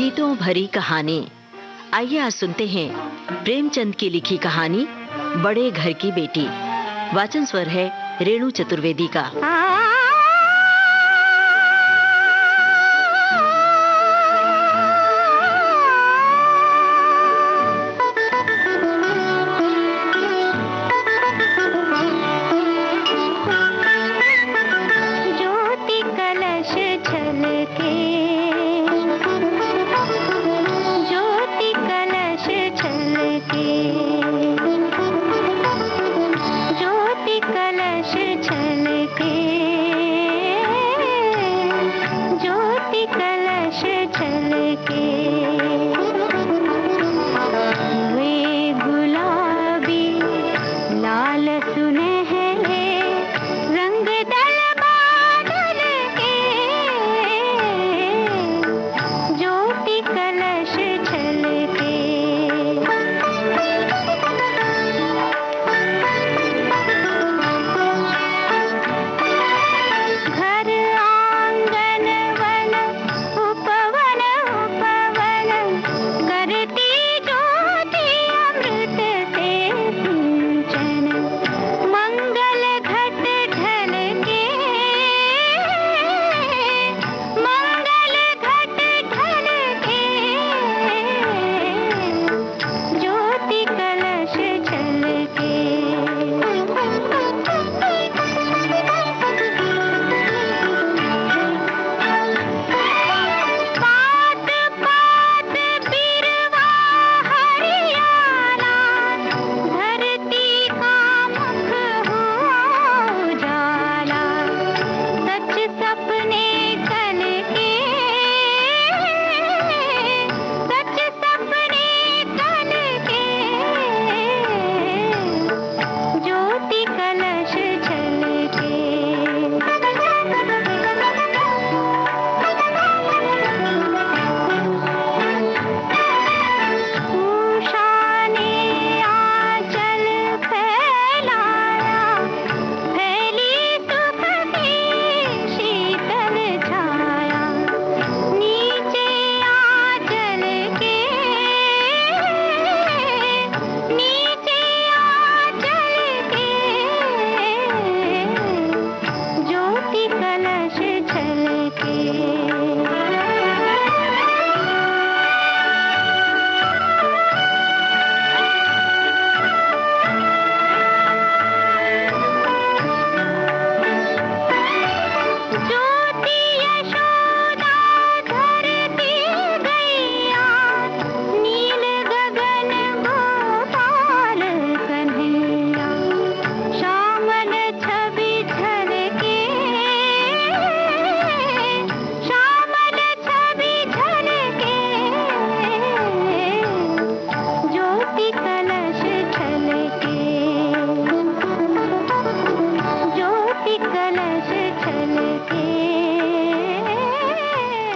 गीतों भरी कहानी। आइए आज सुनते हैं प्रेमचंद की लिखी कहानी बड़े घर की बेटी। वाचन स्वर है रेणु चतुर्वेदी का।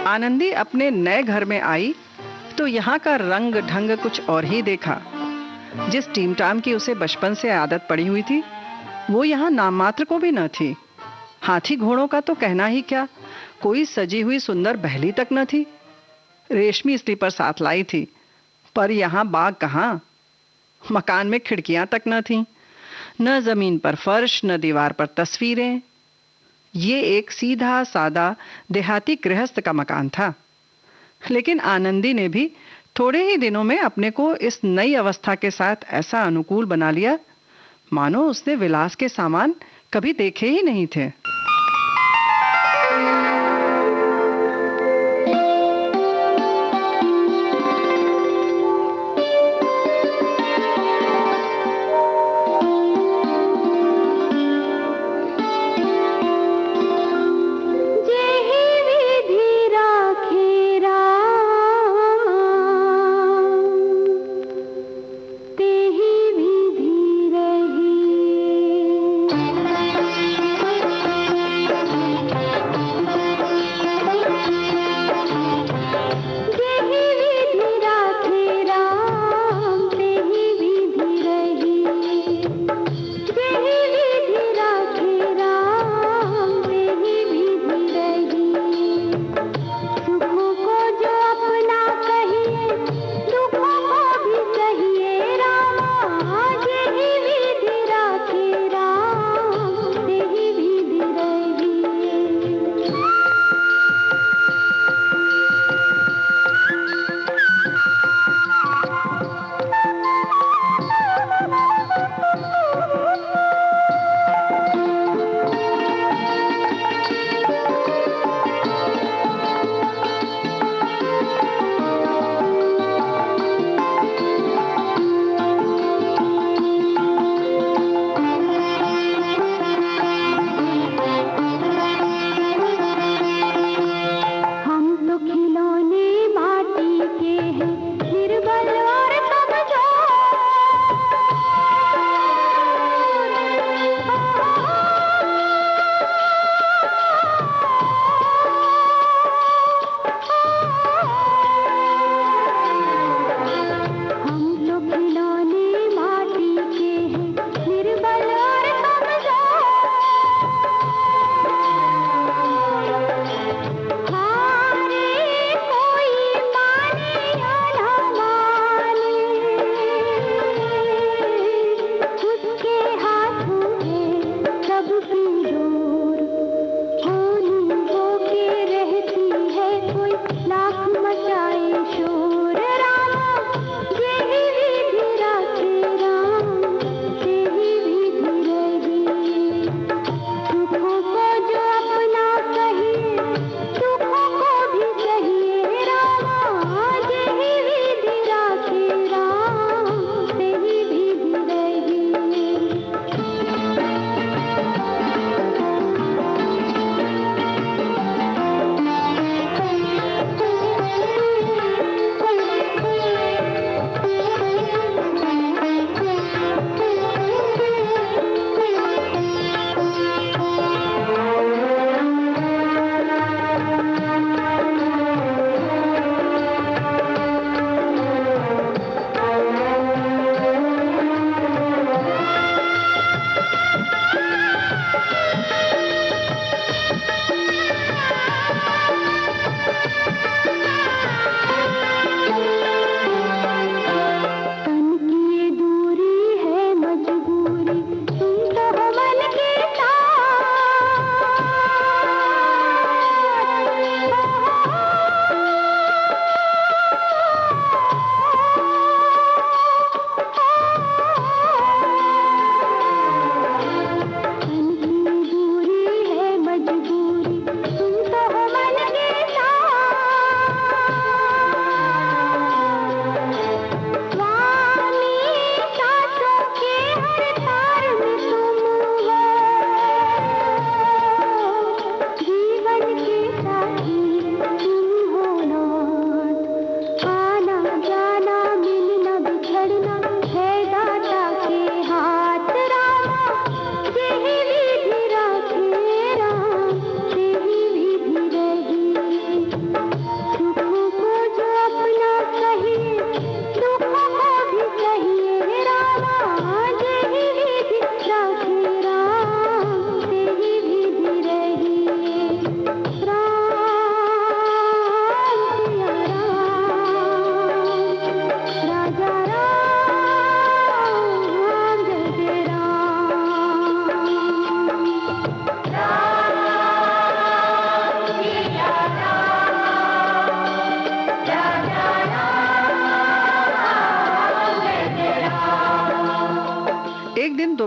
आनंदी अपने नए घर में आई तो यहाँ का रंग ढंग कुछ और ही देखा। जिस टीमटाम की उसे बचपन से आदत पड़ी हुई थी वो यहाँ नाम मात्र को भी न थी। हाथी घोड़ों का तो कहना ही क्या, कोई सजी हुई सुंदर बहली तक न थी। रेशमी स्लीपर साथ लाई थी पर यहाँ बाग कहाँ। मकान में खिड़कियां तक न थीं, न जमीन पर फर्श, न दीवार पर तस्वीरें। ये एक सीधा सादा देहाती गृहस्थ का मकान था। लेकिन आनंदी ने भी थोड़े ही दिनों में अपने को इस नई अवस्था के साथ ऐसा अनुकूल बना लिया मानो उसने विलास के सामान कभी देखे ही नहीं थे।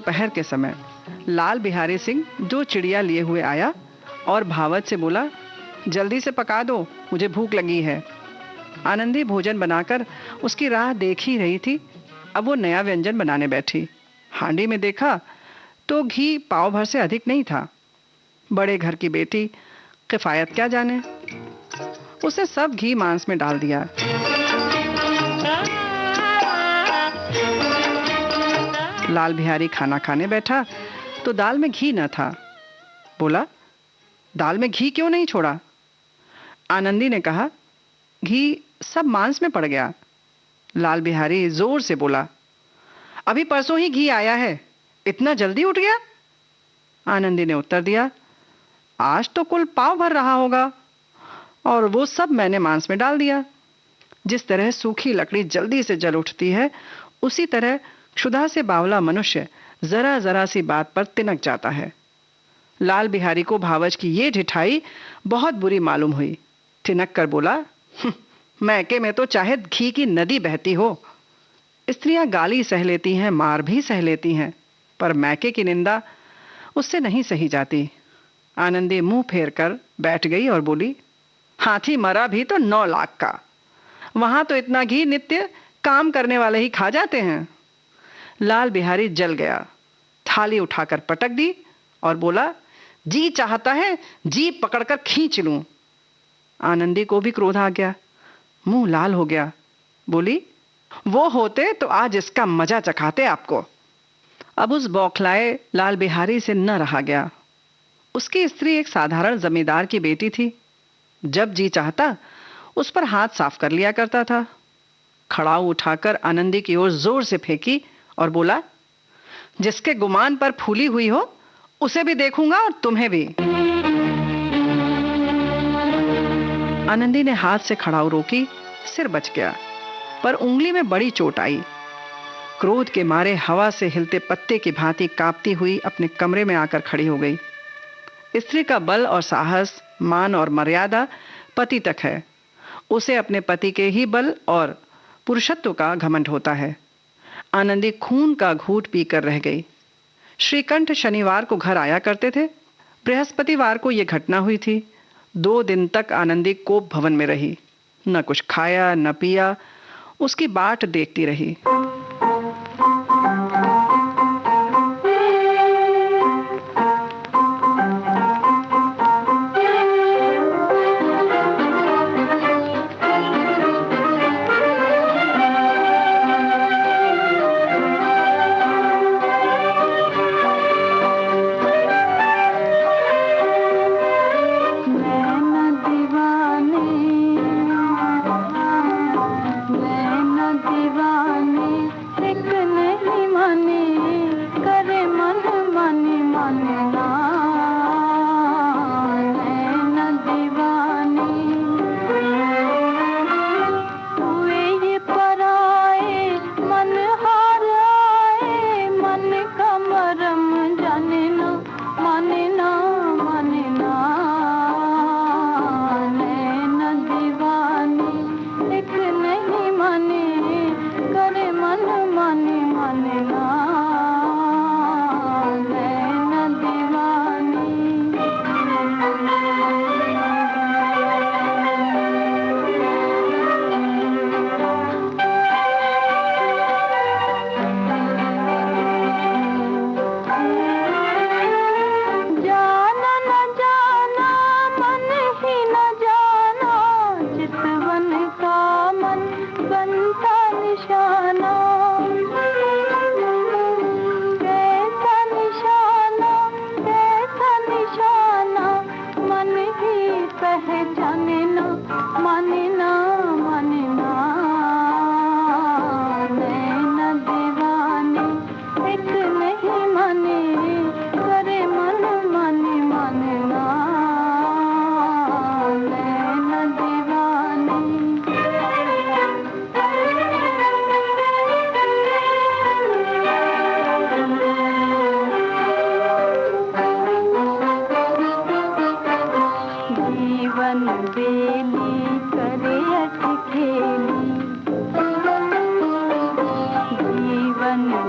दोपहर के समय लाल बिहारी सिंह 2 चिड़िया लिए हुए आया और भावत से बोला, जल्दी से पका दो, मुझे भूख लगी है। आनंदी भोजन बनाकर उसकी राह देख ही रही थी। अब वो नया व्यंजन बनाने बैठी। हांडी में देखा तो घी पाव भर से अधिक नहीं था। बड़े घर की बेटी किफायत क्या जाने, उसने सब घी मांस में डाल दिया। लाल बिहारी खाना खाने बैठा तो दाल में घी न था। बोला, दाल में घी क्यों नहीं छोड़ा? आनंदी ने कहा, घी सब मांस में पड़ गया। लाल बिहारी जोर से बोला, अभी परसों ही घी आया है, इतना जल्दी उठ गया? आनंदी ने उत्तर दिया, आज तो कुल पाव भर रहा होगा और वो सब मैंने मांस में डाल दिया। जिस तरह सूखी लकड़ी जल्दी से जल उठती है, उसी तरह क्षुधा से बावला मनुष्य जरा जरा सी बात पर तिनक जाता है। लाल बिहारी को भावज की ये ढिठाई बहुत बुरी मालूम हुई। तिनक कर बोला, मैके में तो चाहे घी की नदी बहती हो। स्त्रियां गाली सह लेती हैं, मार भी सह लेती हैं, पर मैके की निंदा उससे नहीं सही जाती। आनंदी मुंह फेर कर बैठ गई और बोली, हाथी मरा भी तो 9 लाख का, वहां तो इतना घी नित्य काम करने वाले ही खा जाते हैं। लाल बिहारी जल गया, थाली उठाकर पटक दी और बोला, जी चाहता है जी पकड़कर खींच लूं। आनंदी को भी क्रोध आ गया, मुंह लाल हो गया। बोली, वो होते तो आज इसका मजा चखाते आपको। अब उस बौखलाए लाल बिहारी से न रहा गया। उसकी स्त्री एक साधारण जमींदार की बेटी थी। जब जी चाहता उस पर हाथ साफ कर लिया करता था। खड़ाऊ उठाकर आनंदी की ओर जोर से फेंकी और बोला, जिसके गुमान पर फूली हुई हो उसे भी देखूंगा और तुम्हें भी। आनंदी ने हाथ से खड़ाऊ रोकी, सिर बच गया, पर उंगली में बड़ी चोट आई। क्रोध के मारे हवा से हिलते पत्ते की भांति कांपती हुई अपने कमरे में आकर खड़ी हो गई। स्त्री का बल और साहस, मान और मर्यादा पति तक है। उसे अपने पति के ही बल और पुरुषत्व का घमंड होता है। आनंदी खून का घूंट पीकर रह गई। श्रीकंठ शनिवार को घर आया करते थे। बृहस्पतिवार को यह घटना हुई थी। 2 दिन तक आनंदी कोप भवन में रही, न कुछ खाया न पिया, उसकी बाट देखती रही।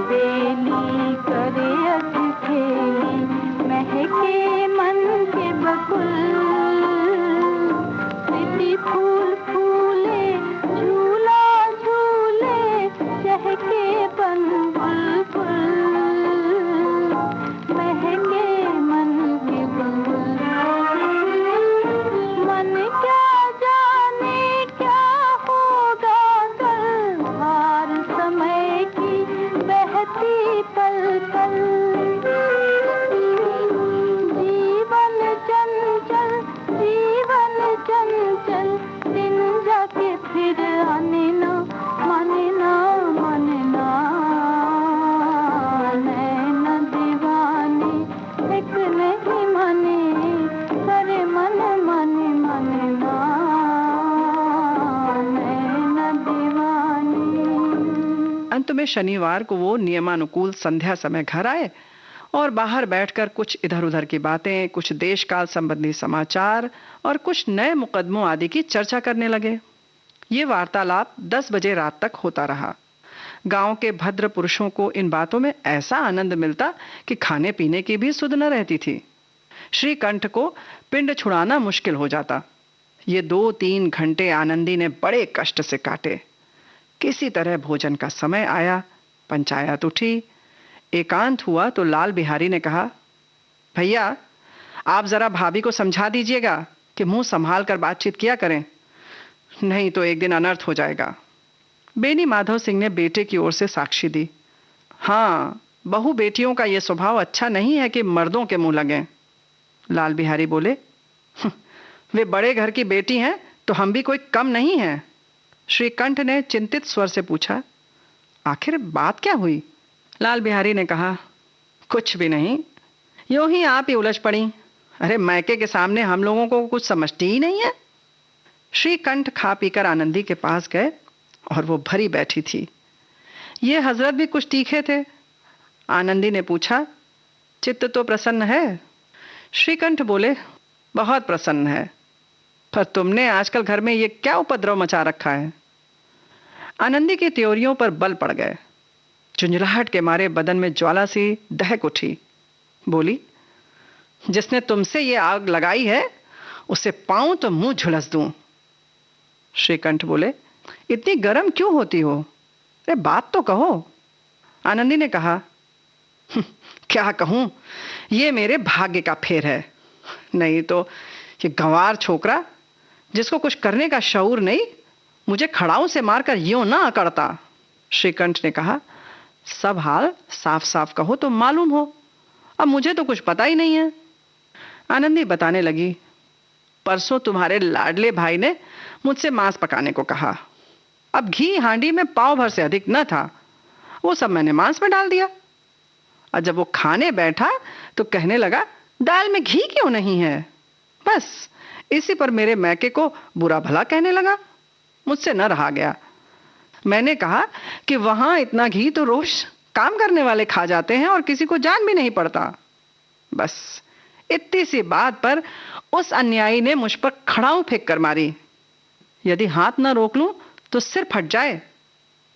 बेली करे कि फूल फूले झूला झूले चहके बन बुलबुल महके मन के बुलबुल मन क्या जाने क्या होगा कल हार समय की बहती पल पल जीवन चंचल दिन जाके फिर आने ना माने ना माने ना नैना दीवाने एक नहीं माने करे मन माने माने ना नैना दीवाने। अंत में शनिवार को वो नियमानुकूल संध्या समय घर आए और बाहर बैठकर कुछ इधर उधर की बातें, कुछ देश काल संबंधी समाचार और कुछ नए मुकदमों आदि की चर्चा करने लगे। ये वार्तालाप 10 बजे रात तक होता रहा। गांव के भद्र पुरुषों को इन बातों में ऐसा आनंद मिलता कि खाने पीने की भी सुध न रहती थी। श्रीकंठ को पिंड छुड़ाना मुश्किल हो जाता। ये 2-3 घंटे आनंदी ने बड़े कष्ट से काटे। किसी तरह भोजन का समय आया, पंचायत उठी, एकांत हुआ तो लाल बिहारी ने कहा, भैया आप जरा भाभी को समझा दीजिएगा कि मुंह संभाल कर बातचीत किया करें, नहीं तो एक दिन अनर्थ हो जाएगा। बेनी माधव सिंह ने बेटे की ओर से साक्षी दी। हाँ, बहू बेटियों का यह स्वभाव अच्छा नहीं है कि मर्दों के मुंह लगें। लाल बिहारी बोले, वे बड़े घर की बेटी हैं तो हम भी कोई कम नहीं हैं। श्रीकंठ ने चिंतित स्वर से पूछा, आखिर बात क्या हुई? लाल बिहारी ने कहा, कुछ भी नहीं, यूं ही आप ही उलझ पड़ी। अरे मैके के सामने हम लोगों को कुछ समझती ही नहीं है। श्रीकंठ खा पीकर आनंदी के पास गए और वो भरी बैठी थी। ये हजरत भी कुछ तीखे थे। आनंदी ने पूछा, चित्त तो प्रसन्न है? श्रीकंठ बोले, बहुत प्रसन्न है, पर तुमने आजकल घर में ये क्या उपद्रव मचा रखा है? आनंदी की त्योरियों पर बल पड़ गए। झुंझलाहट के मारे बदन में ज्वाला सी दहक उठी। बोली, जिसने तुमसे ये आग लगाई है उसे पाऊं तो मुंह झुलस दूं। श्रीकंठ बोले, इतनी गर्म क्यों होती हो? अरे बात तो कहो। आनंदी ने कहा, क्या कहूं, ये मेरे भाग्य का फेर है, नहीं तो ये गंवार छोकरा जिसको कुछ करने का शऊर नहीं मुझे खड़ाऊ से मारकर यूं ना अकड़ता। श्रीकंठ ने कहा, सब हाल साफ साफ कहो तो मालूम हो, अब मुझे तो कुछ पता ही नहीं है। आनंदी बताने लगी, परसों तुम्हारे लाडले भाई ने मुझसे मांस पकाने को कहा। अब घी हांडी में पाव भर से अधिक न था, वो सब मैंने मांस में डाल दिया। और जब वो खाने बैठा तो कहने लगा, दाल में घी क्यों नहीं है? बस इसी पर मेरे मैके को बुरा भला कहने लगा। मुझसे न रहा गया। मैंने कहा कि वहां इतना घी तो रोज काम करने वाले खा जाते हैं और किसी को जान भी नहीं पड़ता। बस इतनी सी बात पर उस अन्यायी ने मुझ पर खड़ाऊ फेंक कर मारी। यदि हाथ न रोक लूं तो सिर फट जाए।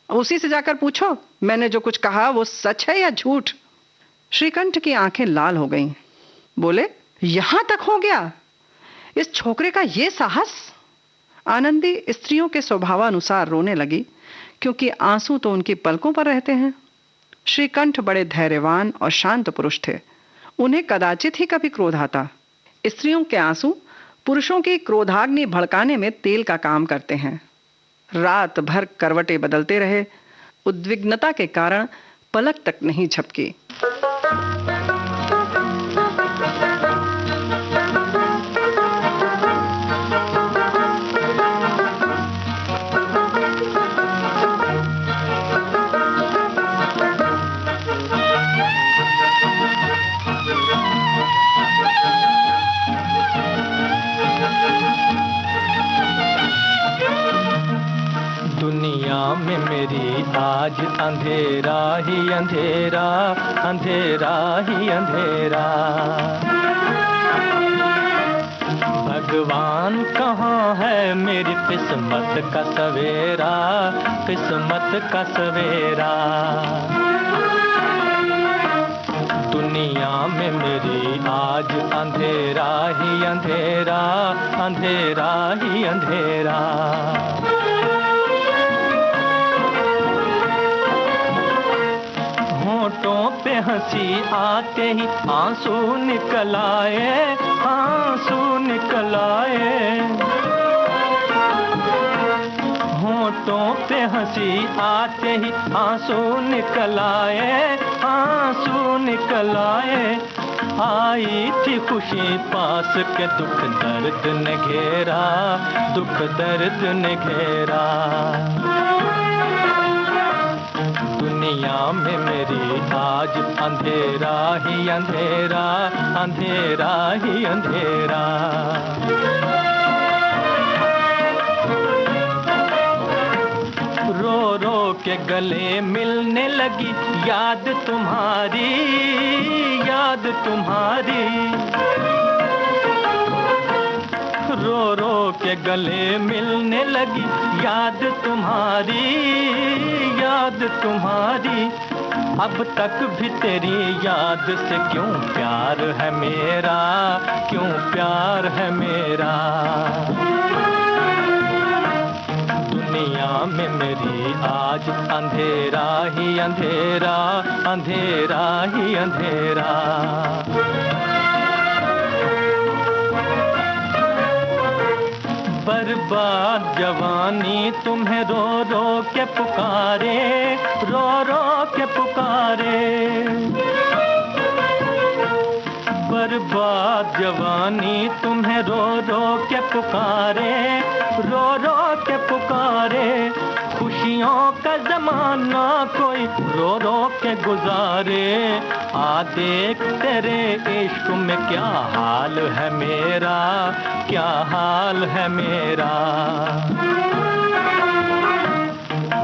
उसी से जाकर पूछो मैंने जो कुछ कहा वो सच है या झूठ। श्रीकंठ की आंखें लाल हो गईं। बोले, यहां तक हो गया इस छोकरे का ये साहस? आनंदी स्त्रियों के स्वभावानुसार रोने लगी, क्योंकि आंसू तो उनकी पलकों पर रहते हैं। श्रीकंठ बड़े धैर्यवान और शांत पुरुष थे। उन्हें कदाचित ही कभी क्रोध आता। स्त्रियों के आंसू पुरुषों की क्रोधाग्नि भड़काने में तेल का काम करते हैं। रात भर करवटें बदलते रहे, उद्विग्नता के कारण पलक तक नहीं झपकी। दुनिया में मेरी आज अंधेरा ही अंधेरा, अंधेरा ही अंधेरा। भगवान कहाँ है मेरी किस्मत का सवेरा, किस्मत का सवेरा। दुनिया में मेरी आज अंधेरा ही अंधेरा, अंधेरा ही अंधेरा। होठों पे हंसी आते ही आंसू निकल आए, आंसू निकल आए। होठों पे हंसी आते ही आंसू निकल आए, आंसू निकल आए। आई थी खुशी पास के दुख दर्द ने घेरा, दुख दर्द ने घेरा। दुनिया में मेरी आज अंधेरा ही अंधेरा, अंधेरा ही अंधेरा। रो रो के गले मिलने लगी याद तुम्हारी, याद तुम्हारी। रो रो के गले मिलने लगी याद तुम्हारी, याद तुम्हारी। अब तक भी तेरी याद से क्यों प्यार है मेरा, क्यों प्यार है मेरा। दुनिया में मेरी आज अंधेरा ही अंधेरा, अंधेरा ही अंधेरा। बर्बाद जवानी तुम्हें रो रो के पुकारे, रो रो के पुकारे। बर्बाद जवानी तुम्हें रो रो के पुकारे, रो रो के पुकारे। खुशियों का जमाना कोई रो रो के गुजारे। आ देख तेरे इश्क में क्या हाल है मेरा, क्या हाल है मेरा।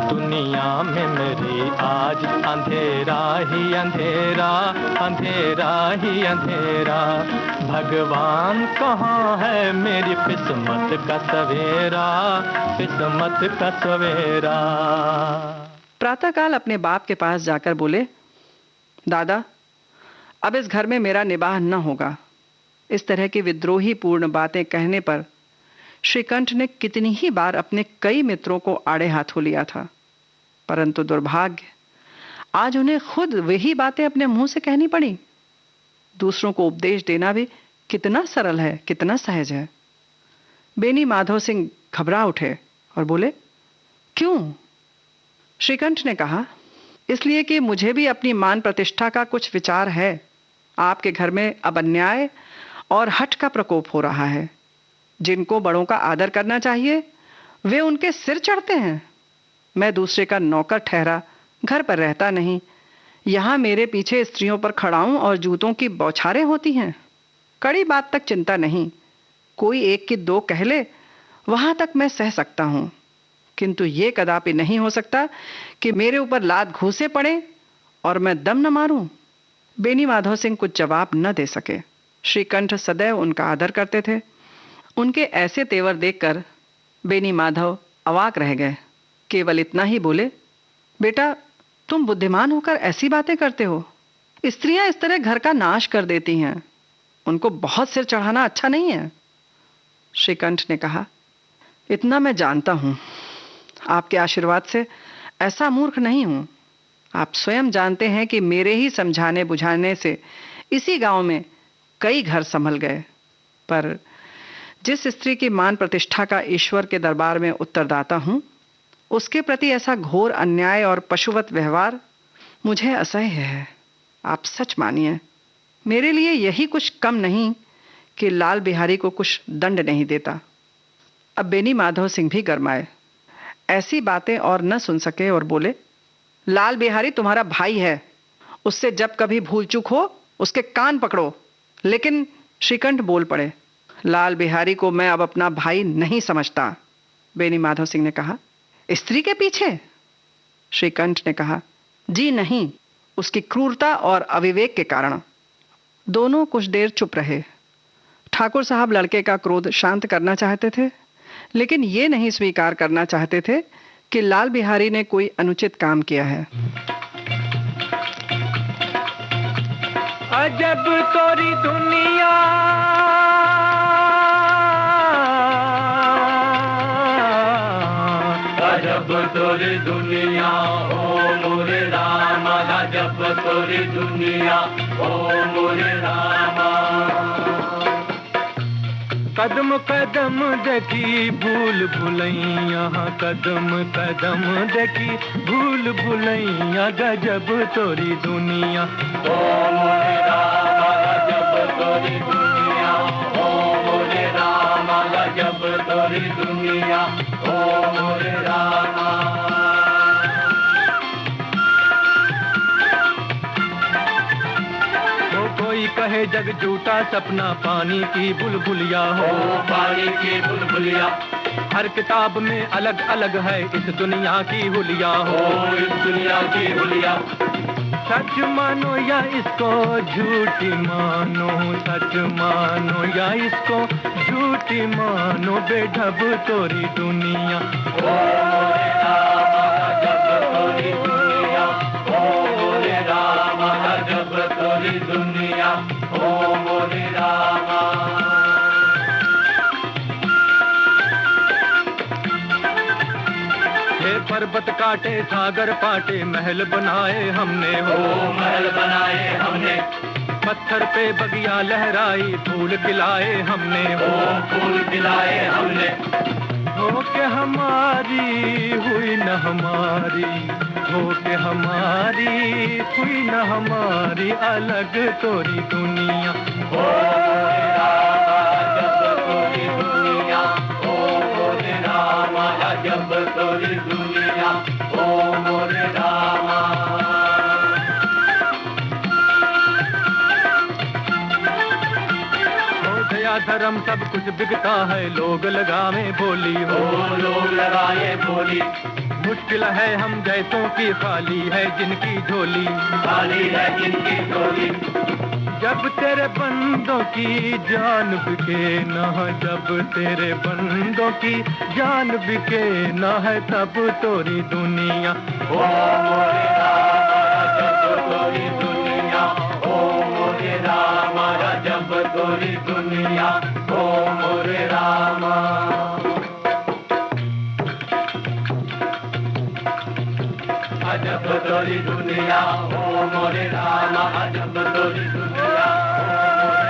दुनिया में मेरी आज अंधेरा ही अंधेरा, अंधेरा ही अंधेरा। भगवान कहाँ है मेरी किस्मत का सवेरा, किस्मत का सवेरा। प्रातःकाल अपने बाप के पास जाकर बोले, दादा अब इस घर में मेरा निबाह न होगा। इस तरह की विद्रोही पूर्ण बातें कहने पर श्रीकंठ ने कितनी ही बार अपने कई मित्रों को आड़े हाथों लिया था, परंतु दुर्भाग्य आज उन्हें खुद वही बातें अपने मुंह से कहनी पड़ी। दूसरों को उपदेश देना भी कितना सरल है, कितना सहज है। बेनी माधव सिंह घबरा उठे और बोले, क्यों? श्रीकंठ ने कहा, इसलिए कि मुझे भी अपनी मान प्रतिष्ठा का कुछ विचार है। आपके घर में अब अन्याय और हठ का प्रकोप हो रहा है। जिनको बड़ों का आदर करना चाहिए वे उनके सिर चढ़ते हैं। मैं दूसरे का नौकर ठहरा घर पर रहता नहीं। यहाँ मेरे पीछे स्त्रियों पर खड़ाऊं और जूतों की बौछारें होती हैं। कड़ी बात तक चिंता नहीं, कोई एक की दो कह ले वहां तक मैं सह सकता हूं, किंतु ये कदापि नहीं हो सकता कि मेरे ऊपर लात घूंसे पड़े और मैं दम न मारूं। बेनी माधव सिंह कुछ जवाब न दे सके। श्रीकंठ सदैव उनका आदर करते थे। उनके ऐसे तेवर देखकर बेनी माधव अवाक रह गए। केवल इतना ही बोले, बेटा तुम बुद्धिमान होकर ऐसी बातें करते हो। स्त्रियां इस तरह घर का नाश कर देती हैं, उनको बहुत सिर चढ़ाना अच्छा नहीं है। श्रीकंठ ने कहा, इतना मैं जानता हूं, आपके आशीर्वाद से ऐसा मूर्ख नहीं हूं। आप स्वयं जानते हैं कि मेरे ही समझाने बुझाने से इसी गांव में कई घर संभल गए, पर जिस स्त्री की मान प्रतिष्ठा का ईश्वर के दरबार में उत्तरदाता हूं, उसके प्रति ऐसा घोर अन्याय और पशुवत व्यवहार मुझे असह्य है। आप सच मानिए, मेरे लिए यही कुछ कम नहीं कि लाल बिहारी को कुछ दंड नहीं देता। अब बेनी माधव सिंह भी गरमाए, ऐसी बातें और न सुन सके और बोले, लाल बिहारी तुम्हारा भाई है, उससे जब कभी भूल चूक हो उसके कान पकड़ो। लेकिन श्रीकंठ बोल पड़े, लाल बिहारी को मैं अब अपना भाई नहीं समझता। बेनी माधव सिंह ने कहा, स्त्री के पीछे? श्रीकंठ ने कहा, जी नहीं, उसकी क्रूरता और अविवेक के कारण। दोनों कुछ देर चुप रहे। ठाकुर साहब लड़के का क्रोध शांत करना चाहते थे, लेकिन ये नहीं स्वीकार करना चाहते थे कि लाल बिहारी ने कोई अनुचित काम किया है। गजब तोरी दुनिया, गजब तोरी दुनिया ओ मोरे रामा, गजब तोरी दुनिया ओ मोरे रामा। कदम कदम देखी भूल भुलैया, कदम कदम देखी भूल भुलैया, गजब तोरी दुनिया ओ मोरे रामा, गजब तोरी दुनिया ओ मोरे रामा, गजब तोरी दुनिया ओ मोरे रामा। कोई कहे जग झूठा सपना पानी की बुलबुलिया हो, पानी की बुलबुलिया। हर किताब में अलग अलग है इस दुनिया की हुलिया हो, इस दुनिया की हुलिया। सच मानो या इसको झूठी मानो, सच मानो या इसको झूठी मानो, बेढब तोरी दुनिया ओ मोरे रामा, गजब तोरी दुनिया ओ मोरे रामा, गजब तोरी दुनिया ओ मोरे रामा। हे पर्वत काटे सागर पाटे, महल बनाए हमने हो, महल बनाए हमने। पत्थर पे बगिया लहराई, फूल खिलाए हमने हो, फूल खिलाए हमने। हो के हमारी हुई न हमारी, हो के हमारी हुई न हमारी, अलग तोरी दुनिया ओ मोरे रामा, गजब तोरी दुनिया ओ मोरे रामा, गजब तोरी दुनिया ओ मोरे रामा। दया धर्म सब कुछ बिकता है, लोग लगावे बोली हो, लोग लगाए बोली। मुश्किल है हम जैसों की, खाली है जिनकी झोली, खाली है जिनकी झोली। जब तेरे बंदों की जान बिके न, जब तेरे बंदों की जान बिके न है, तब तोरी दुनिया ओ मोरे रामा, गजब तोरी दुनिया ओ मोरे रामा, गजब तोरी दुनिया ओ मोरे रामा। गजब तोरी दुनिया ओ मोरे रामा, गजब तोरी दुनिया ओ मोरे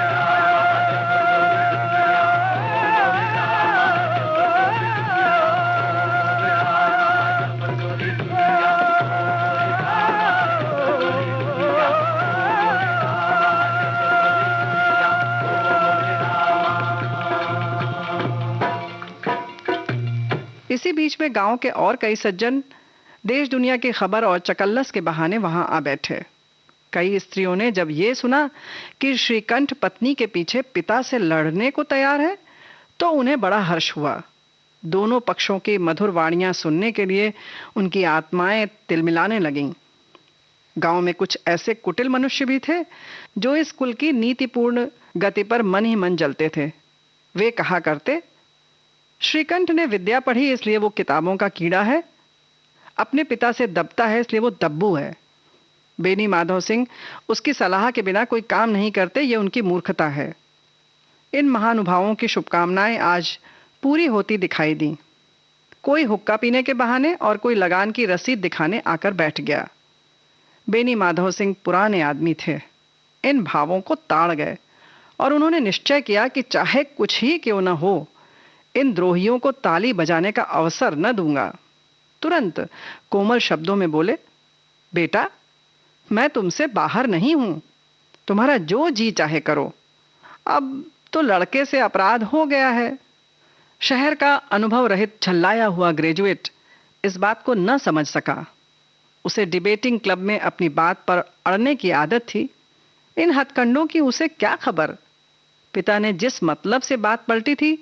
इसी बीच में गांव के और कई सज्जन देश दुनिया की खबर और चकल्लस के बहाने वहां आ बैठे। कई स्त्रियों ने जब ये सुना कि श्रीकंठ पत्नी के पीछे पिता से लड़ने को तैयार है, तो उन्हें बड़ा हर्ष हुआ। दोनों पक्षों की मधुर वाणियां सुनने के लिए उनकी आत्माएं तिलमिलाने लगीं। गांव में कुछ ऐसे कुटिल मनुष्य भी थे जो इस कुल की नीतिपूर्ण गति पर मन ही मन जलते थे। वे कहा करते, श्रीकंठ ने विद्या पढ़ी इसलिए वो किताबों का कीड़ा है, अपने पिता से दबता है इसलिए वो दब्बू है। बेनी माधव सिंह उसकी सलाह के बिना कोई काम नहीं करते, ये उनकी मूर्खता है। इन महानुभावों की शुभकामनाएं आज पूरी होती दिखाई दी। कोई हुक्का पीने के बहाने और कोई लगान की रसीद दिखाने आकर बैठ गया। बेनी माधव सिंह पुराने आदमी थे, इन भावों को ताड़ गए और उन्होंने निश्चय किया कि चाहे कुछ ही क्यों न हो, इन द्रोहियों को ताली बजाने का अवसर न दूंगा। तुरंत कोमल शब्दों में बोले, बेटा, मैं तुमसे बाहर नहीं हूं, तुम्हारा जो जी चाहे करो। अब तो लड़के से अपराध हो गया है। शहर का अनुभव रहित झल्लाया हुआ ग्रेजुएट इस बात को न समझ सका। उसे डिबेटिंग क्लब में अपनी बात पर अड़ने की आदत थी। इन हथकंडों की उसे क्या खबर। पिता ने जिस मतलब से बात पलटी थी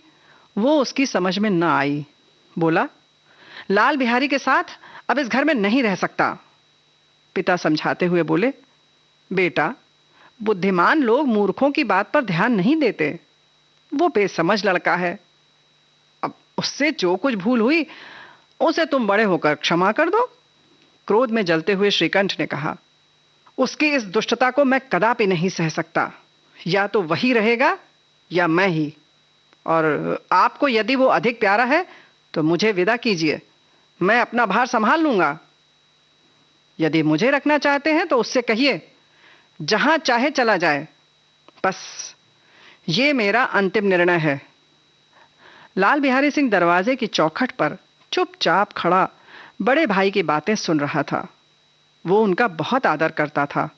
वो उसकी समझ में न आई। बोला, लाल बिहारी के साथ अब इस घर में नहीं रह सकता। पिता समझाते हुए बोले, बेटा, बुद्धिमान लोग मूर्खों की बात पर ध्यान नहीं देते। वो बेसमझ लड़का है। अब उससे जो कुछ भूल हुई उसे तुम बड़े होकर क्षमा कर दो। क्रोध में जलते हुए श्रीकंठ ने कहा। उसकी इस दुष्टता को मैं कदापि नहीं सह सकता। या तो वही रहेगा या मैं ही। और आपको यदि वो अधिक प्यारा है तो मुझे विदा कीजिए, मैं अपना भार संभाल लूंगा। यदि मुझे रखना चाहते हैं तो उससे कहिए जहां चाहे चला जाए, बस ये मेरा अंतिम निर्णय है। लाल बिहारी सिंह दरवाजे की चौखट पर चुपचाप खड़ा बड़े भाई की बातें सुन रहा था। वो उनका बहुत आदर करता था।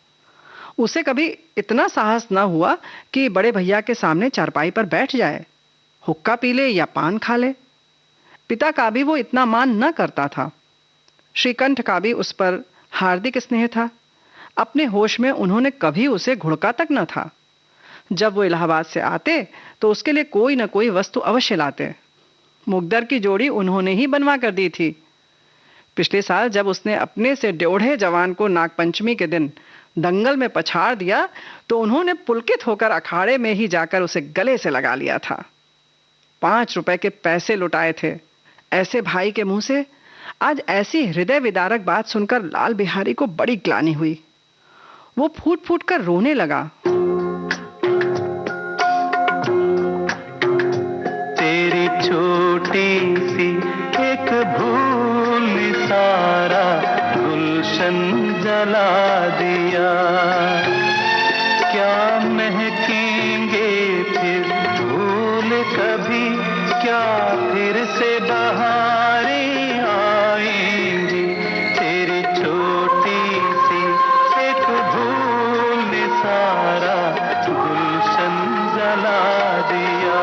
उसे कभी इतना साहस न हुआ कि बड़े भैया के सामने चारपाई पर बैठ जाए, हुक्का पी ले या पान खा ले। पिता का भी वो इतना मान न करता था। श्रीकंठ का भी उस पर हार्दिक स्नेह था। अपने होश में उन्होंने कभी उसे घुड़का तक न था। जब वो इलाहाबाद से आते तो उसके लिए कोई न कोई वस्तु अवश्य लाते। मुकद्दर की जोड़ी उन्होंने ही बनवा कर दी थी। पिछले साल जब उसने अपने से ड्योढ़े जवान को नागपंचमी के दिन दंगल में पछाड़ दिया तो उन्होंने पुलकित होकर अखाड़े में ही जाकर उसे गले से लगा लिया था। 5 रुपए के पैसे लुटाए थे। ऐसे भाई के मुंह से आज ऐसी हृदय विदारक बात सुनकर लाल बिहारी को बड़ी ग्लानि हुई। वो फूट फूट कर रोने लगा। तेरी छोटी सी एक भूल सारा गुलशन जला दिया। क्या महकेंगे फिर भूल कभी, क्या फिर से बहारें आएंगी। तेरी छोटी सी एक भूल सारा गुलशन जला दिया।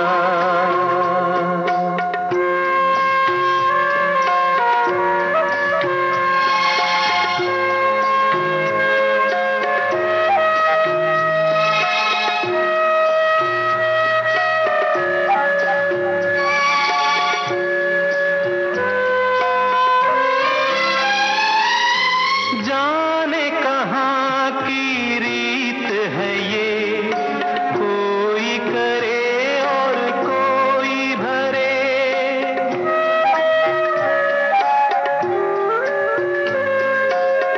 जाने कहाँ की रीत है ये, कोई करे और कोई भरे।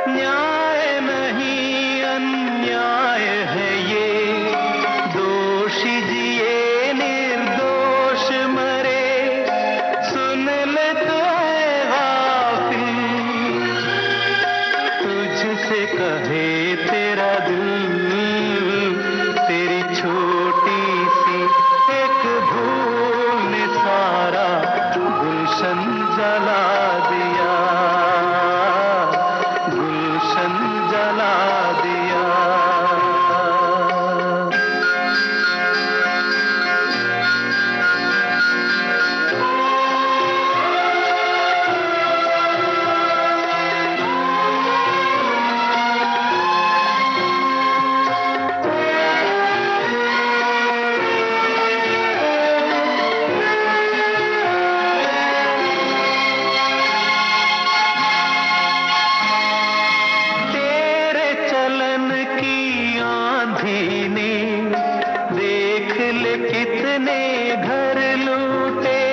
न्याय नहीं अन्याय है ये, दोषी जिए निर्दोष मरे। सुन ले तो है गाफिल, तुझसे कहे तेरा दिल। तेरी छोटी सी एक भूल ने सारा गुलशन जला दिया, गुलशन जला दिया। तेरे चलन की आंधी ने देख ले कितने घर लूटे।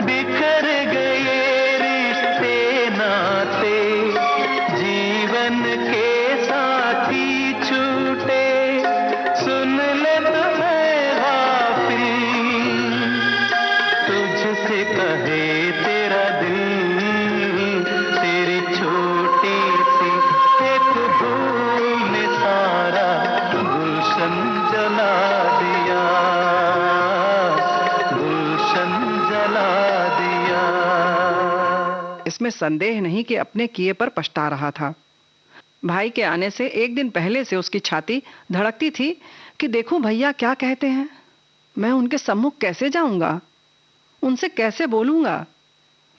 बिखर गए रिश्ते नाते, जीवन के साथी छूटे। सुन ले तो मैं गाफिल, तुझसे कहे तेरा दिल। तेरी छोटी सी एक भूल ने सारा गुलशन जला दिया, गुलशन जला दिया। इसमें संदेह नहीं कि अपने किए पर पछता रहा था। भाई के आने से एक दिन पहले से उसकी छाती धड़कती थी कि देखूं भैया क्या कहते हैं। मैं उनके सम्मुख कैसे जाऊंगा, उनसे कैसे बोलूंगा,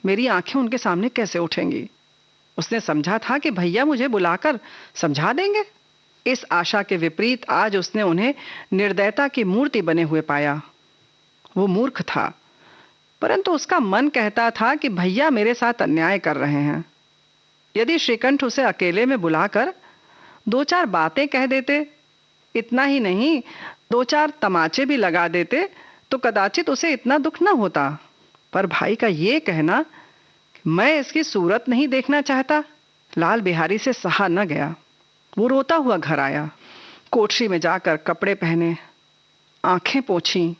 मेरी आंखें उनके सामने कैसे उठेंगी। उसने समझा था कि भैया मुझे बुलाकर समझा देंगे। इस आशा के विपरीत आज उसने उन्हें निर्दयता की मूर्ति बने हुए पाया। वो मूर्ख था, परंतु उसका मन कहता था कि भैया मेरे साथ अन्याय कर रहे हैं। यदि श्रीकंठ उसे अकेले में बुलाकर 2-4 बातें कह देते, इतना ही नहीं 2-4 तमाचे भी लगा देते तो कदाचित उसे इतना दुख न होता। पर भाई का ये कहना मैं इसकी सूरत नहीं देखना चाहता, लाल बिहारी से सहा न गया। वो रोता हुआ घर आया। कोठरी में जाकर कपड़े पहने, आंखें पोंछी,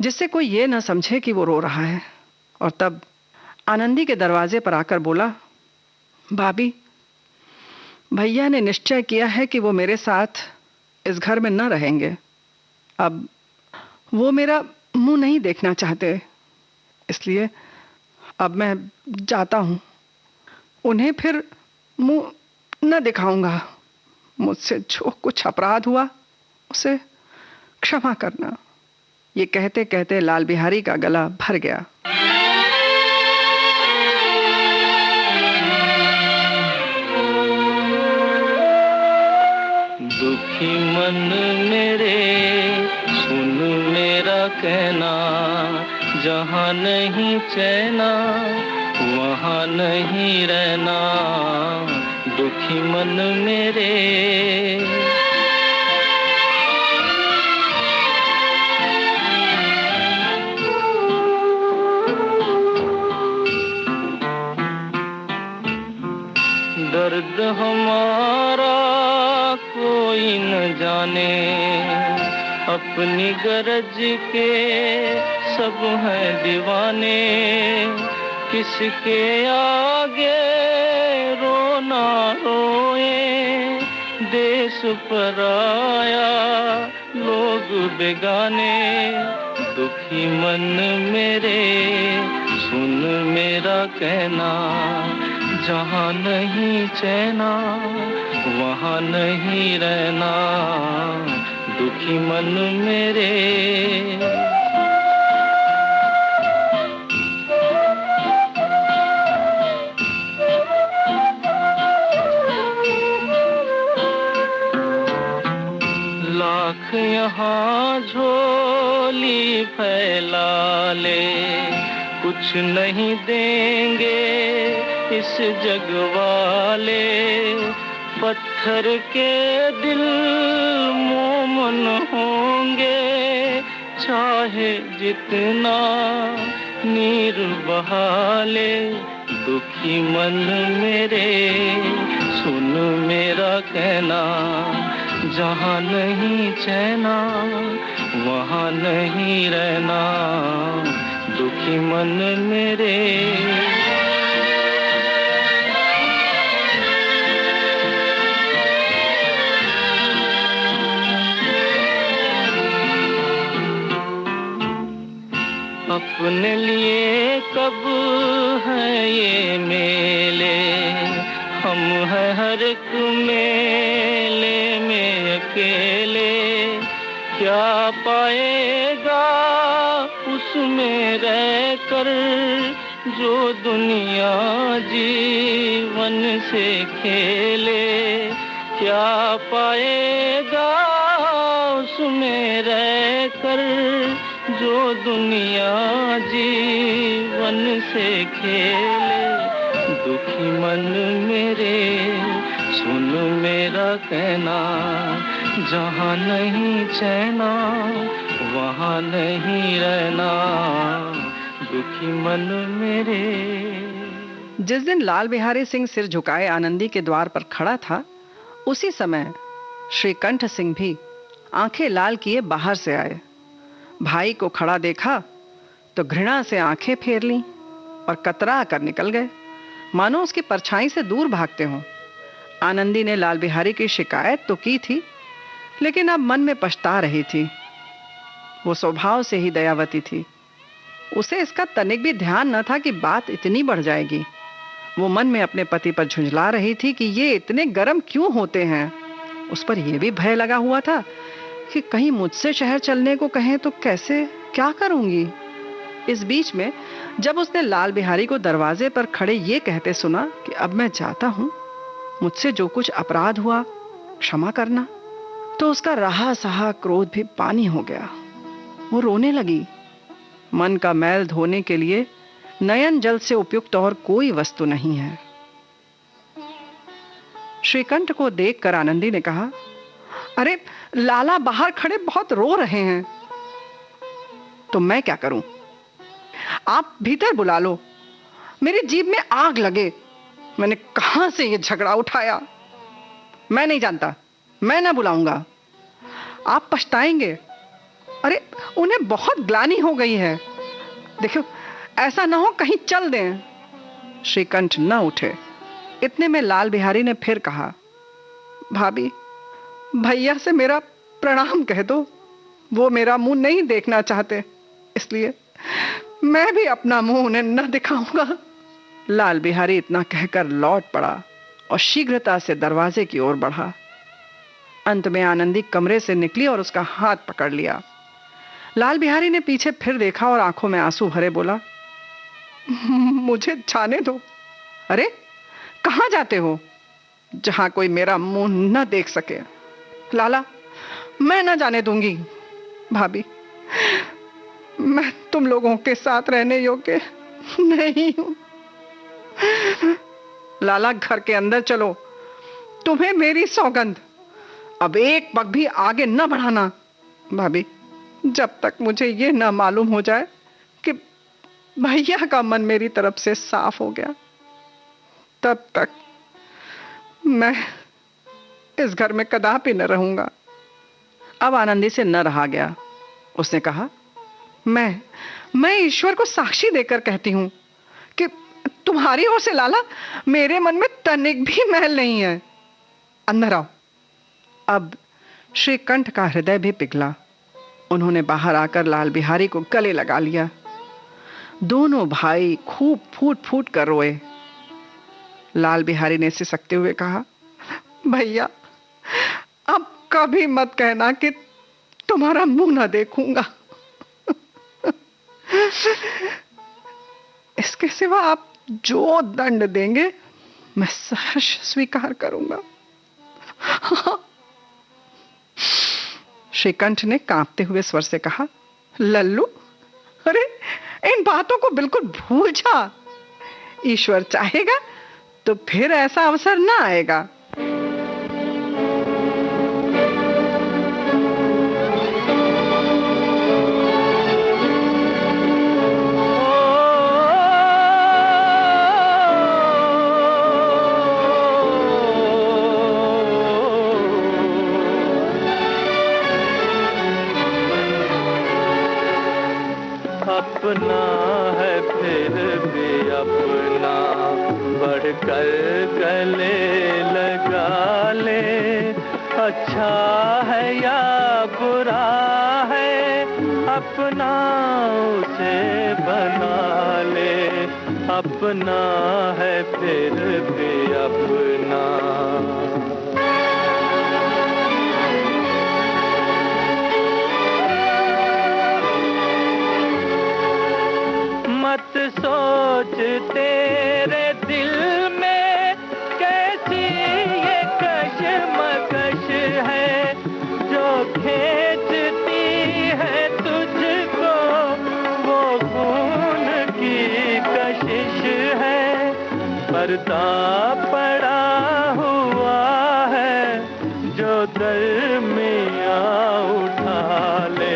जिससे कोई ये न समझे कि वो रो रहा है। और तब आनंदी के दरवाजे पर आकर बोला, भाभी, भैया ने निश्चय किया है कि वो मेरे साथ इस घर में न रहेंगे। अब वो मेरा मुंह नहीं देखना चाहते, इसलिए अब मैं जाता हूं। उन्हें फिर मुंह न दिखाऊंगा। मुझसे जो कुछ अपराध हुआ उसे क्षमा करना। ये कहते कहते लाल बिहारी का गला भर गया। दुखी मन मेरे सुन मेरा कहना, जहाँ नहीं चैना वहाँ नहीं रहना। दुखी मन मेरे दर्द हमारा कोई न जाने, अपनी गरज के सब हैं दीवाने। किसके आगे रोना रोए, देश पराया लोग बेगाने। दुखी मन मेरे सुन मेरा कहना, जहाँ नहीं चैना वहाँ नहीं रहना। दुखी मन मेरे लाख यहाँ झोली फैला ले, कुछ नहीं देंगे इस जग वाले। पत्थर के दिल मोमन होंगे, चाहे जितना नीर बहा ले। दुखी मन मेरे सुन मेरा कहना, जहाँ नहीं चैना वहाँ नहीं रहना। दुखी मन मेरे अपने लिए कब है ये मेले, हम हैं हर एक मेले में अकेले। क्या पाएगा उसमें रहकर जो दुनिया जीवन से खेले। क्या पाएगा उसमें रहकर जो दुनिया जीवन से खेले। दुखी मन मेरे सुन मेरा कहना, जहाँ नहीं चैना वहाँ नहीं रहना। दुखी मन मेरे। जिस दिन लाल बिहारी सिंह सिर झुकाए आनंदी के द्वार पर खड़ा था, उसी समय श्रीकंठ सिंह भी आंखें लाल किए बाहर से आए। भाई को खड़ा देखा तो घृणा से आंखें फेर लीं और कतरा कर निकल गए, मानो उसकी परछाई से दूर भागते हों। आनंदी ने लाल बिहारी की शिकायत तो की थी, लेकिन अब मन में पछता रही थी। वो स्वभाव से ही दयावती थी। उसे इसका तनिक भी ध्यान न था कि बात इतनी बढ़ जाएगी। वो मन में अपने पति पर झुंझला रही थी कि ये इतने गर्म क्यों होते हैं। उस पर यह भी भय लगा हुआ था कि कहीं मुझसे शहर चलने को कहें तो कैसे, क्या करूंगी। इस बीच में जब उसने लाल बिहारी को दरवाजे पर खड़े ये कहते सुना कि अब मैं जाता हूं, मुझसे जो कुछ अपराध हुआ क्षमा करना, तो उसका रहा सहा क्रोध भी पानी हो गया। वो रोने लगी। मन का मैल धोने के लिए नयन जल से उपयुक्त और कोई वस्तु नहीं है। श्रीकंठ को देखकर आनंदी ने कहा, अरे लाला बाहर खड़े बहुत रो रहे हैं। तो मैं क्या करूं? आप भीतर बुला लो। मेरी जीभ में आग लगे। मैंने कहां से ये झगड़ा उठाया? मैं नहीं जानता, मैं ना बुलाऊंगा। आप पछताएंगे। अरे उन्हें बहुत ग्लानि हो गई है। देखो ऐसा ना हो कहीं चल दें। श्रीकंठ न उठे। इतने में लाल बिहारी ने फिर कहा, भाभी भैया से मेरा प्रणाम कह दो, वो मेरा मुंह नहीं देखना चाहते, इसलिए मैं भी अपना मुंह उन्हें न दिखाऊंगा। लाल बिहारी इतना कहकर लौट पड़ा और शीघ्रता से दरवाजे की ओर बढ़ा। अंत में आनंदी कमरे से निकली और उसका हाथ पकड़ लिया। लाल बिहारी ने पीछे फिर देखा और आंखों में आंसू भरे बोला, मुझे जाने दो। अरे कहां जाते हो? जहां कोई मेरा मुंह न देख सके। लाला, मैं न जाने दूंगी। भाभी, मैं तुम लोगों के साथ रहने योग्य नहीं हूं। लाला, घर के अंदर चलो, तुम्हें मेरी सौगंध, अब एक पग भी आगे न बढ़ाना। भाभी, जब तक मुझे ये न मालूम हो जाए कि भैया का मन मेरी तरफ से साफ हो गया, तब तक मैं इस घर में कदापि न रहूंगा। अब आनंदी से न रहा गया। उसने कहा, मैं ईश्वर को साक्षी देकर कहती हूं कि तुम्हारी ओर से लाला मेरे मन में तनिक भी मैल नहीं है। अंदर आओ। अब श्रीकंठ का हृदय भी पिघला। उन्होंने बाहर आकर लाल बिहारी को गले लगा लिया। दोनों भाई खूब फूट फूट कर रोए। लाल बिहारी ने सिसकते हुए कहा, भैया अब कभी मत कहना कि तुम्हारा मुंह ना देखूंगा। इसके सिवा आप जो दंड देंगे मैं सहर्ष स्वीकार करूंगा। श्रीकंठ ने कांपते हुए स्वर से कहा, लल्लू, अरे इन बातों को बिल्कुल भूल जा। ईश्वर चाहेगा तो फिर ऐसा अवसर ना आएगा। अपना है फिर भी अपना, बढ़कर गले लगा ले। अच्छा है या बुरा है, अपना उसे बना ले। अपना है फिर भी अपना। मत सोच तेरे दिल में कैसी ये कशमकश है, जो खींचती है तुझको वो खून की कशिश है। पर्दा पड़ा हुआ है जो दरमियाँ उठा ले।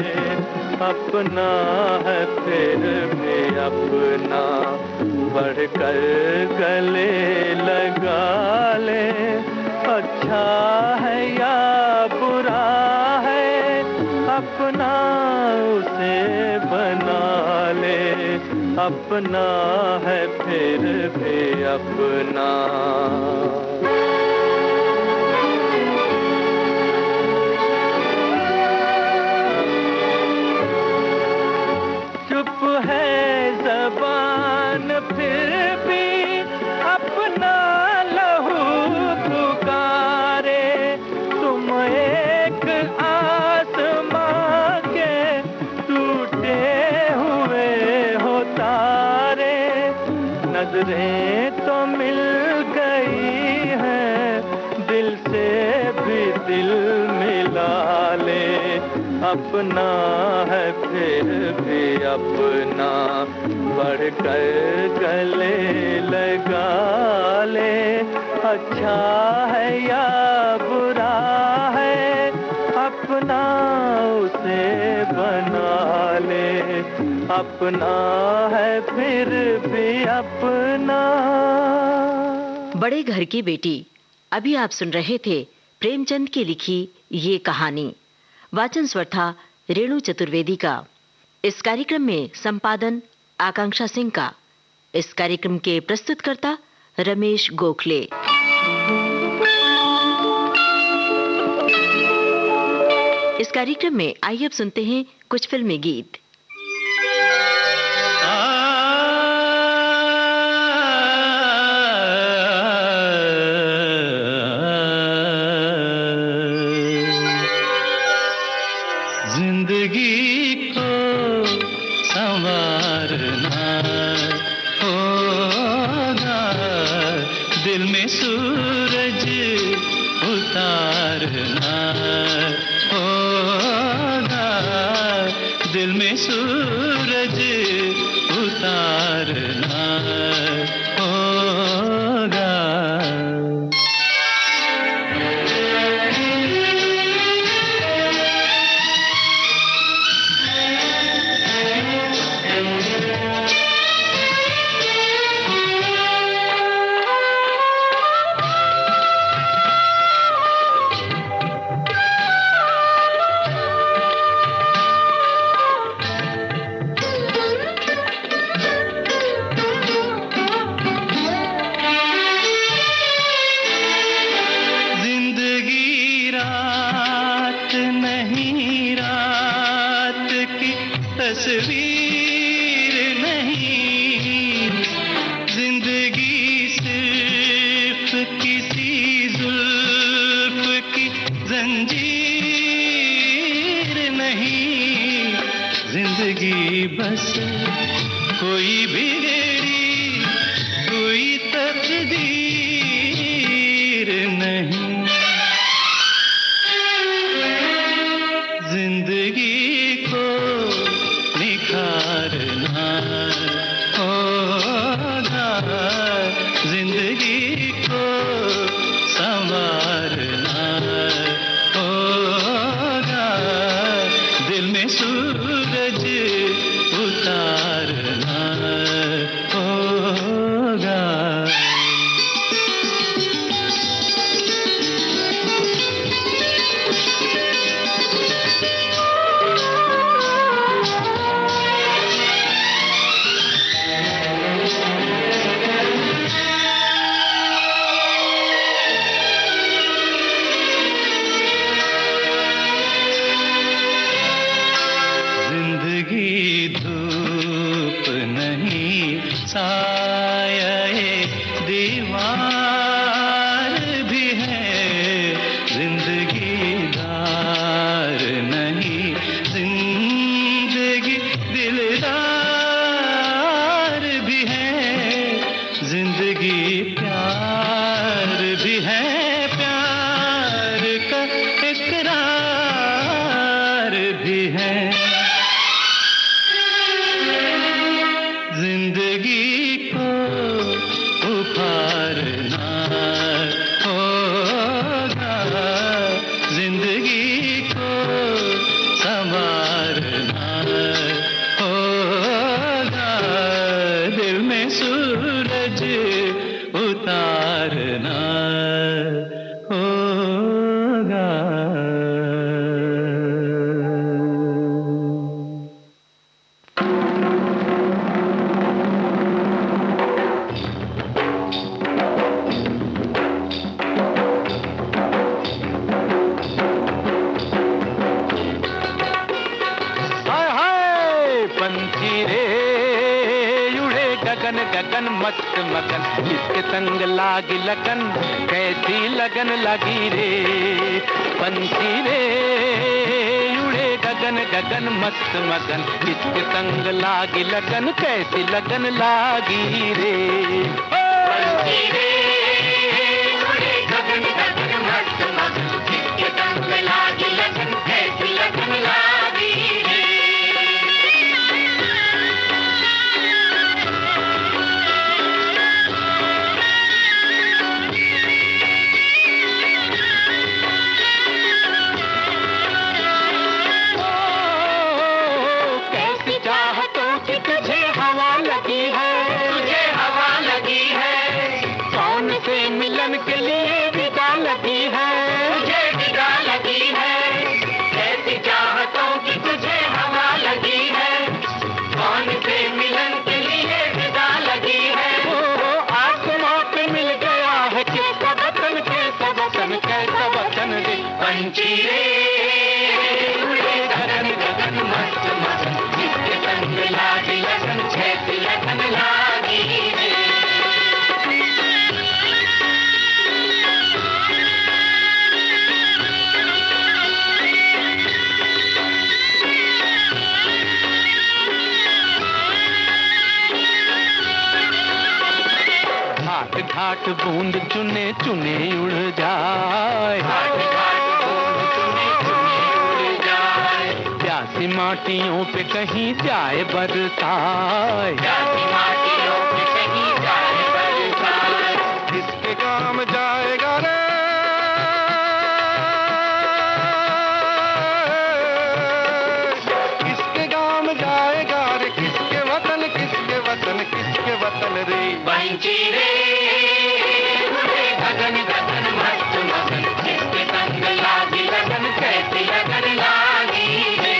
अपना है फिर भी अपना, बढ़कर गले लगा ले। अच्छा है या बुरा है, अपना उसे बना ले। अपना है फिर भी अपना। चुप है ज़बान फिर भी अपना लहू पुकारे। तुम एक आसमां के टूटे हुए हो तारे। नजरें तो मिल गई हैं, दिल से भी दिल मिला ले। अपना है फिर भी अपना, बढ़कर गले लगा ले। अच्छा है या बुरा है, अपना उसे बना ले। अपना है फिर भी अपना। बड़े घर की बेटी। अभी आप सुन रहे थे प्रेमचंद की लिखी ये कहानी। वाचन स्वर था रेणु चतुर्वेदी का। इस कार्यक्रम में संपादन आकांक्षा सिंह का। इस कार्यक्रम के प्रस्तुतकर्ता रमेश गोखले। इस कार्यक्रम में आइए अब सुनते हैं कुछ फिल्मी गीत। जिंदगी को संवारना होगा, दिल में सूरज उतारना होगा, दिल में सूरज उतारना होगा। तस्वीर नहीं, जिंदगी सिर्फ किसी जुल्फ की जंजीर नहीं, जिंदगी बस कोई बिगड़ी कोई तकदीर नहीं, जिंदगी को निखारना होगा, जिंदगी को संवारना होगा, दिल में सूरज उतारना होगा। धूप नहीं साये दीवार भी है, जिंदगी दार नहीं, जिंदगी दिलदार भी है, जिंदगी प्यार भी है, प्यार का इकरार भी है, जिंदगी को उखाड़ना होगा, जिंदगी को संवारना होगा, दिल में सूरज उतारना होगा। पंछी रे उड़े गगन गगन मस्त मगन, इसके संग लागी लगन कैसी लगन लगी रे। पंछी रे उड़े गगन गगन मस्त मगन, इसके संग लागी लगन कैसी लगन लागी रे। पंछी रे उड़े गगन गगन मस्त मगन, इसके संग लागी लगन कैसी लगन लागी रे। तुझे हवा लगी है, तुझे हवा लगी पंछी रे उड़े गगन गगन मस्त मगन जिसके संग लागी लगन छेती लगन लागी रे। घाट बूंद चुने चुने उड़ जाए, घाट घाट बूंद चुने चुने उड़ जाए, प्यासी माटियों पे कहीं जाए बरसाए, प्यासी माटियों पे कहीं जाए बरसाए, किसके काम जाएगा रे किसके काम जाएगा रे, किसके वतन किसके वतन किसके वतन रे। पंछी रे गगन गगन मस्त मगन जिसके संग लागी लगन कैसी लगन लागी रे।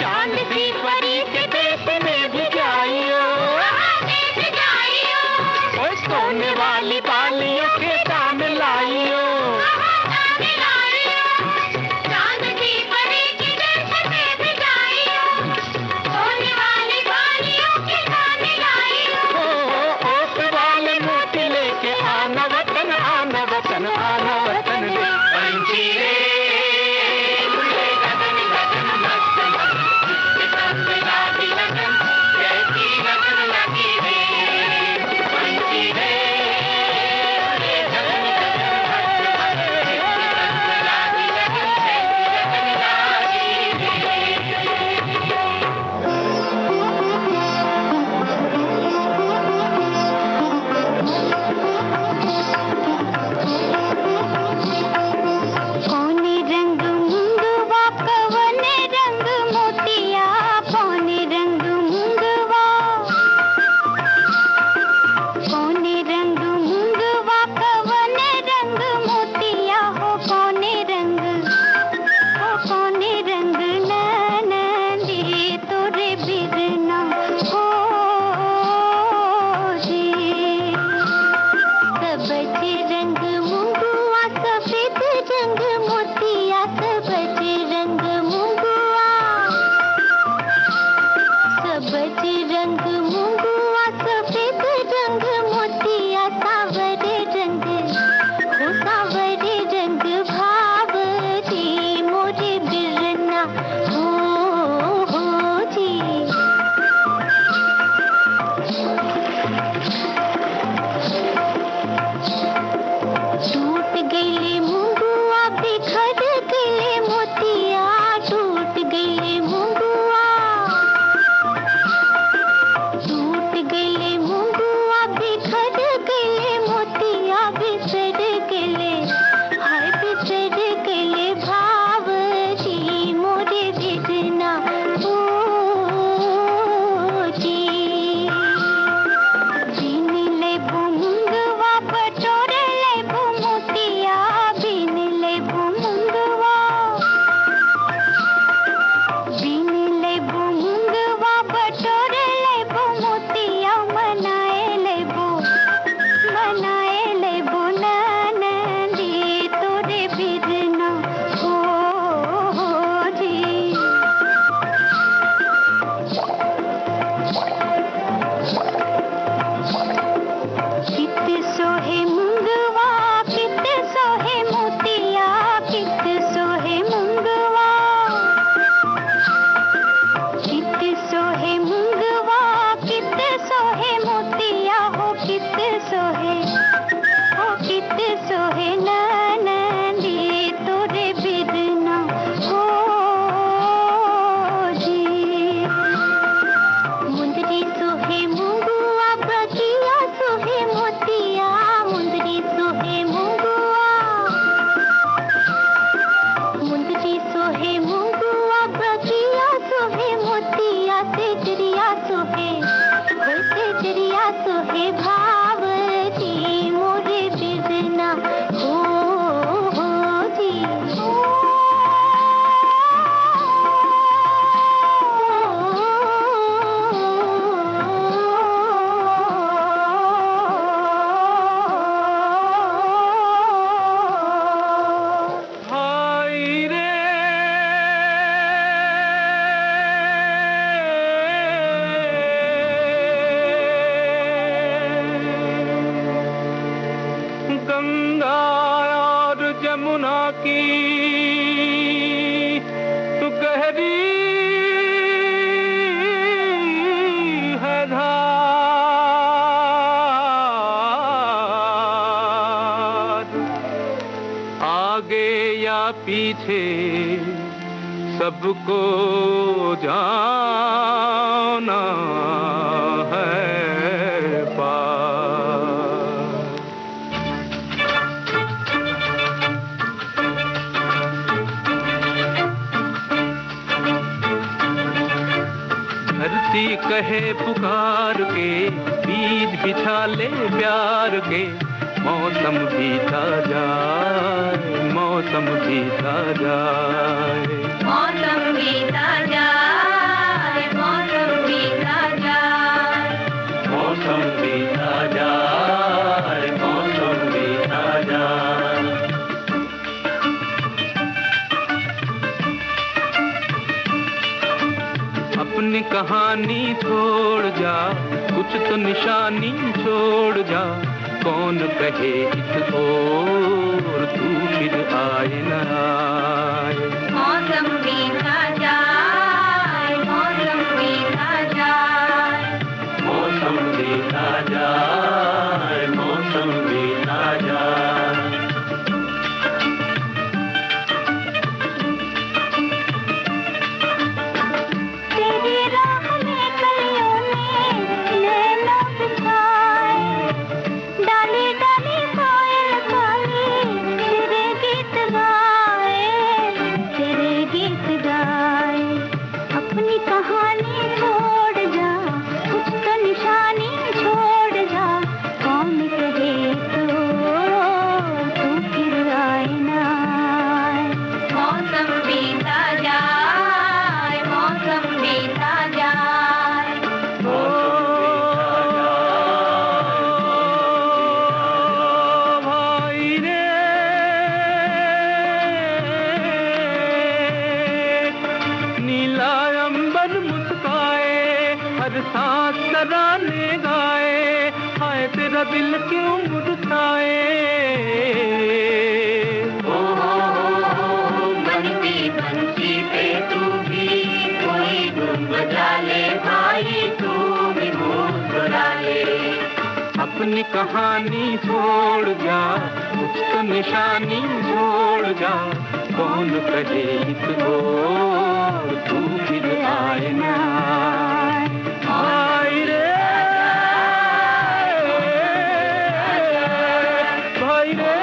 चांद सी परी के देश में भी जाइयो, सोने वाली बालियों के दाम लाइयो, चांद की परी की देश में भी जाइयो, सोने वाली बालियों के दाम लाइयो, ओस वाले मोती लेके आना वतन आना वतन आना वतन रे। पंछी रे उड़े गगन गगन मस्त मगन जिसके संग लागी लगन कैसी लगन लगी रे। पंछी रे चिड़िया सोहे भाव गंगा और जमुना की तू गहरी है धार, आगे या पीछे सबको जाना है पार। धरती कहे पुकार के, बीज बिछा ले प्यार के, मौसम बीता जाए, मौसम बीता जाए, मौसम बीता जाए, मौसम बीता जाए, मौसम बीता जाए, मौसम बीता जाए। अपनी कहानी छोड़ जा, कुछ तो निशानी छोड़ जा, कौन कहे इस ओर तू फिर आए न आए। मौसम बीता जाए, मौसम बीता जाए, मौसम बीता जाए, मौसम बीता जाए। तेरी राह में कलियों में नैना बिछाए, डाली डाली कोयल काली तेरे गीत गाए, तेरे गीत गाए। अपनी कहानी छोड़ जा, कुछ तो निशानी छोड़ जा, कौन कहे तो तू फिर आए ना आए। मौसम बीता जाए, मौसम बीता जाए, भाई रे नीला अंबर मुस्काए, हर सांस तराने गाए, हाय तेरा दिल क्यों मुरझाए। बनती बंसी पे तू भी कोई धुन बजा ले भाई, तू भी मुस्कुरा ले। अपनी कहानी छोड़ जा, कुछ तो निशानी छोड़ जा, कौन कहे इस ओर तू फिर आए न आए। आए रे भाई रे,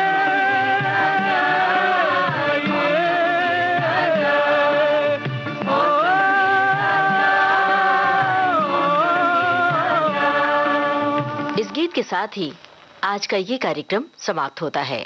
इस गीत के साथ ही आज का ये कार्यक्रम समाप्त होता है।